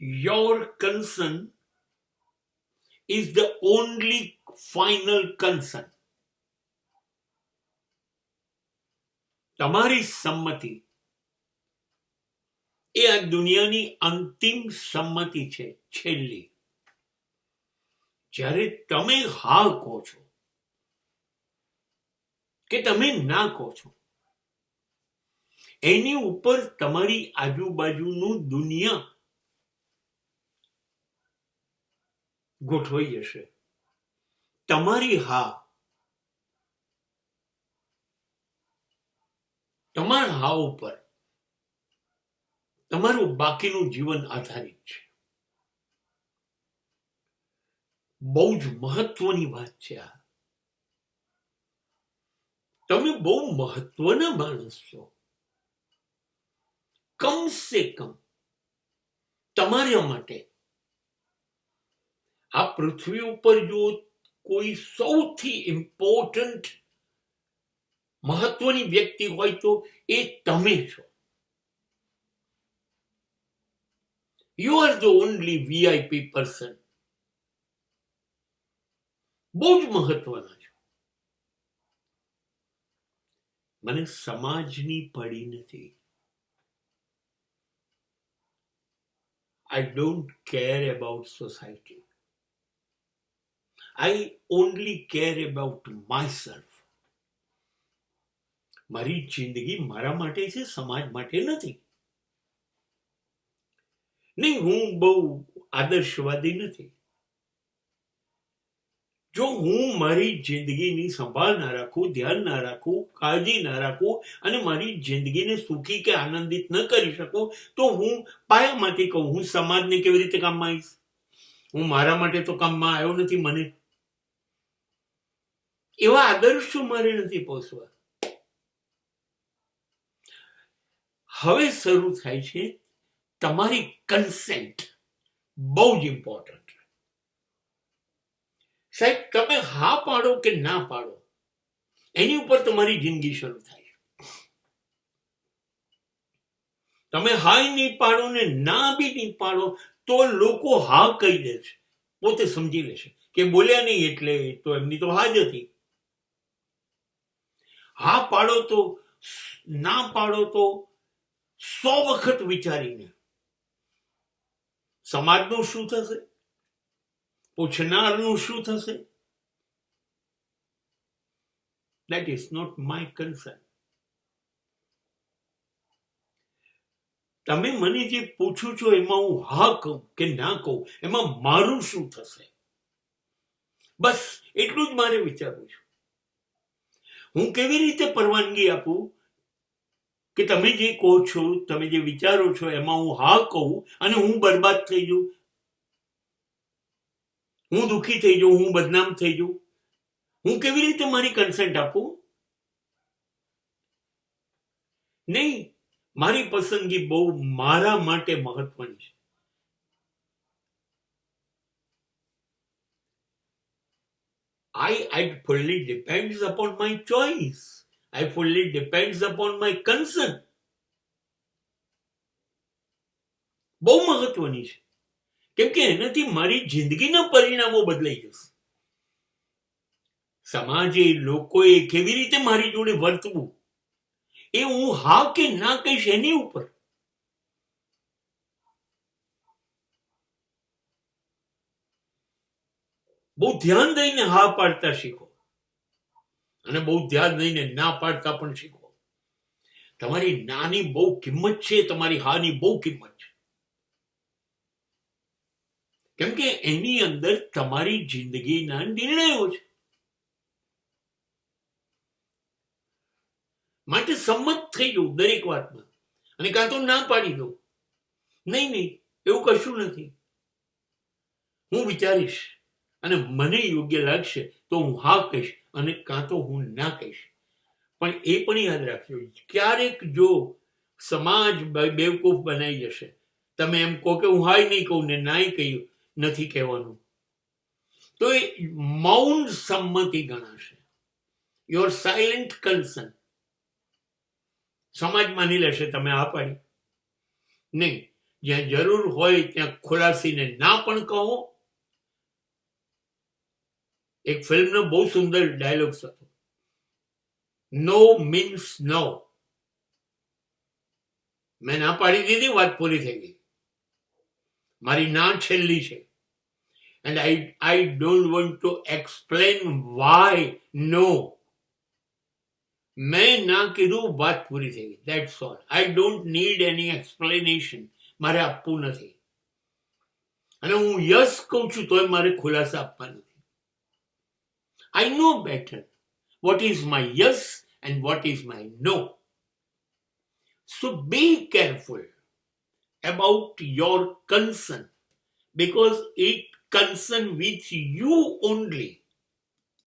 Your consent is the only final consent. તમારી સંમતિ એ આ દુનિયાની અંતિમ સંમતિ છે, છેલ્લી. જ્યારે તમે હા કહો છો કે તમે ના કહો છો, એની ઉપર તમારી આજુબાજુનું દુનિયા ગોઠવાઈ જશે. તમારી હા, તમારા હા ઉપર તમારું બાકીનું જીવન આધારિત છે. બહુ જ મહત્વની વાત છે આ. તમે બહુ મહત્વના માણસ છો. કમ સે કમ તમારા માટે આ પૃથ્વી ઉપર જો કોઈ સૌથી ઇમ્પોર્ટન્ટ મહત્વની વ્યક્તિ હોય તો એ તમે છો. You are the only VIP person. બહુ જ મહત્વના છો. મને સમાજની પડી નથી. I don't care about society. I only care about myself. મારી જિંદગી મારા માટે છે, સમાજ માટે નથી. નહીં, હું બહુ આદર્શવાદી નથી. જો હું મારી જિંદગીની સંભાળ ના રાખું, ધ્યાન ના રાખું, કાળજી ના રાખું અને મારી જિંદગીને સુખી કે આનંદિત ન કરી શકું તો હું પાયામાંથી કહું, હું સમાજને કેવી રીતે કામમાં આવીશ? હું મારા માટે તો કામમાં આવ્યો નથી. મને એવા આદર્શો મારે નથી પહોંચવા. હવે શરૂ થાય છે તમારી કન્સેન્ટ. બહુ જ ઇમ્પોર્ટન્ટ. સાહેબ, તમે હા પાડો કે ના પાડો, એની ઉપર તમારી જિંદગી શરૂ થાય. તમે હા નહીં પાડો ને ના બી નહીં પાડો તો લોકો હા કહી દે છે, પોતે સમજી લેશે કે બોલ્યા નહીં એટલે તો એમની તો હા જ હતી. હા પાડો તો ના પાડો તો 100 વખત વિચારીને. સમાજનું શું થશે? પૂછનારનું શું થશે? That is not my concern. તમે મને જે પૂછો છો એમાં હું હા કહું કે ના કહું, એમાં મારું શું થશે? બસ એટલું જ મારે વિચારવું છું. હું કેવી રીતે પરવાનગી આપું કે તમે જે કહો છો, તમે જે વિચારો છો એમાં હું હા કહું અને હું બરબાદ થઈ જાઉં, હું દુઃખી થઈ જાઉં, હું બદનામ થઈ જાઉં? હું કેવી રીતે મારી કન્સેન્ટ આપું? નહીં, મારી પસંદગી બહુ મારા માટે મહત્વની છે. I fully depends upon my choice. I fully depends upon my concern. બહુ મહત્વની છે, કેમ કે એનાથી મારી જિંદગીના પરિણામો બદલાઈ જશે. સમાજે, લોકોએ કેવી રીતે મારી જોડે વર્તવું એ હું હા કે ના કહીશ એની ઉપર. બહુ ધ્યાન દઈને હા પાડતા શીખો અને બહુ ધ્યાન દઈને ના પાડતા પણ શીખો. તમારી નાની બહુ કિંમત છે, તમારી હાની બહુ કિંમત છે, કેમ કે એની અંદર તમારી જિંદગીના નિર્ણયો છે. માટે સંમત થઈ જવું દરેક વાતમાં અને કાં તો ના પાડી દો. નહીં, એવું કશું નથી. હું વિચારીશ અને મને યોગ્ય લાગશે તો હું હા કહીશ અને કાં તો હું ના કહીશ. પણ એ પણ યાદ રાખજો, ક્યારેક જો સમાજ બેવકૂફ બનાવી જશે, તમે એમ કહો કે હું હાય નહીં કહું ને નાય કહ્યું નથી કહેવાનું, તો એ મૌન સંમતિ ગણાશે. Your silent consent. સમાજ માની લેશે તમે હા પાડી. નહીં, જ્યાં જરૂર હોય ત્યાં ખુલાસીને ના પણ કહો. એક ફિલ્મનો બહુ સુંદર ડાયલોગ હતો, નો મીન્સ નો. મેં ના પાડી દીધી, વાત પૂરી થઈ ગઈ. મારી ના છેલ્લી છે. And I don't want to explain why no. મેં ના કીધું, વાત પૂરી થઈ ગઈ. That's all. I don't need any explanation. મારે આપવું નથી. અને હું યસ કહું છું તોય મારે ખુલાસા આપવા નથી. I know better what is my yes and what is my no. So be careful about your concern, because it concern with you only.